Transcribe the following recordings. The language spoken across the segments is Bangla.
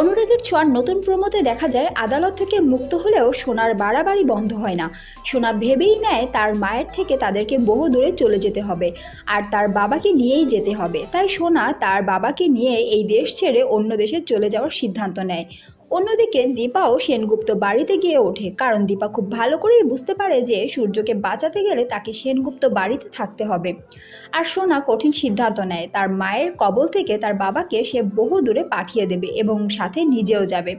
অনুরাগের ছোঁয়ার নতুন প্রোমোতে দেখা যায় আদালত থেকে মুক্ত হলেও সোনার বাড়াবাড়ি বন্ধ হয় না। সোনা ভেবেই নেয় তার মায়ের থেকে তাদেরকে বহু দূরে চলে যেতে হবে আর তার বাবাকে নিয়েই যেতে হবে। তাই সোনা তার বাবাকে নিয়ে এই দেশ ছেড়ে অন্য দেশে চলে যাওয়ার সিদ্ধান্ত নেয়। অন্যদিকে দীপাও সেনগুপ্ত বাড়িতে গিয়ে ওঠে, কারণ দীপা খুব ভালো করেই বুঝতে পারে যে সূর্যকে বাঁচাতে গেলে তাকে সেনগুপ্ত বাড়িতে থাকতে হবে। আর সোনা কঠিন সিদ্ধান্ত নেয়, তার মায়ের কবল থেকে তার বাবাকে সে বহু দূরে পাঠিয়ে দেবে এবং সাথে নিজেও যাবে।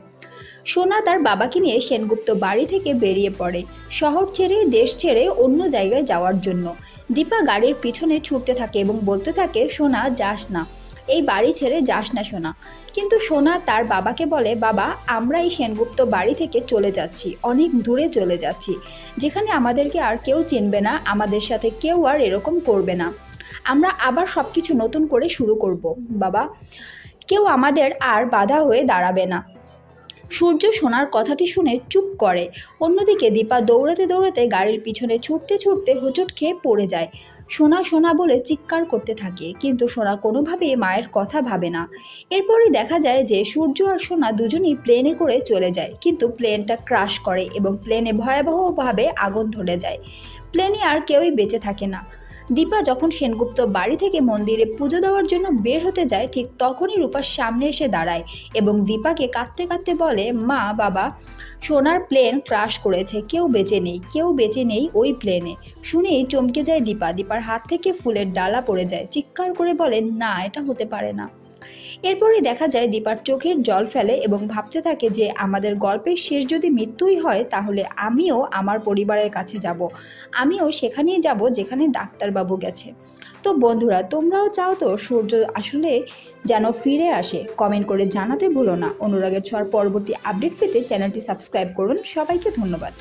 সোনা তার বাবাকে নিয়ে সেনগুপ্ত বাড়ি থেকে বেরিয়ে পড়ে, শহর ছেড়ে দেশ ছেড়ে অন্য জায়গায় যাওয়ার জন্য। দীপা গাড়ির পিছনে ছুটতে থাকে এবং বলতে থাকে, সোনা যাস না, এই বাড়ি ছেড়ে যাস না সোনা। কিন্তু সোনা তার বাবাকে বলে, বাবা আমরা এই সেনগুপ্ত বাড়ি থেকে চলে যাচ্ছি, অনেক দূরে চলে যাচ্ছি, যেখানে আমাদেরকে আর কেউ চিনবে না, আমাদের সাথে কেউ আর এরকম করবে না, আমরা আবার সব কিছু নতুন করে শুরু করব বাবা, কেউ আমাদের আর বাধা হয়ে দাঁড়াবে না। সূর্য সোনার কথাটি শুনে চুপ করে। অন্যদিকে দীপা দৌড়াতে দৌড়াতে গাড়ির পিছনে ছুটতে ছুটতে হোঁচট খেয়ে পড়ে যায়। সোনা সোনা বলে চিৎকার করতে থাকে, কিন্তু সোনা কোনোভাবেই মায়ের কথা ভাবে না। এরপরই দেখা যায় যে সূর্য আর সোনা দুজনই প্লেনে করে চলে যায়, কিন্তু প্লেনটা ক্রাশ করে এবং প্লেনে ভয়াবহভাবে আগুন ধরে যায়। প্লেনে আর কেউই বেঁচে থাকে না। দীপা যখন সেনগুপ্ত বাড়ি থেকে মন্দিরে পুজো দেওয়ার জন্য বের হতে যায়, ঠিক তখনই রূপার সামনে এসে দাঁড়ায় এবং দীপাকে কাঁদতে কাঁদতে বলে, মা বাবা সোনার প্লেন ক্রাশ করেছে, কেউ বেঁচে নেই, কেউ বেঁচে নেই ওই প্লেনে। শুনেই চমকে যায় দীপা, দীপার হাত থেকে ফুলের ডালা পড়ে যায়, চিৎকার করে বলে, না এটা হতে পারে না। এরপরই দেখা যায় দীপার চোখের জল ফেলে এবং ভাবতে থাকে যে আমাদের গল্পের শেষ যদি মৃত্যুই হয়, তাহলে আমিও আমার পরিবারের কাছে যাব, আমিও সেখানেই যাব যেখানে ডাক্তারবাবু গেছে। তো বন্ধুরা, তোমরাও চাও তো সূর্য আসলে যেন ফিরে আসে? কমেন্ট করে জানাতে ভুলো না। অনুরাগের ছোঁয়ার পরবর্তী আপডেট পেতে চ্যানেলটি সাবস্ক্রাইব করুন। সবাইকে ধন্যবাদ।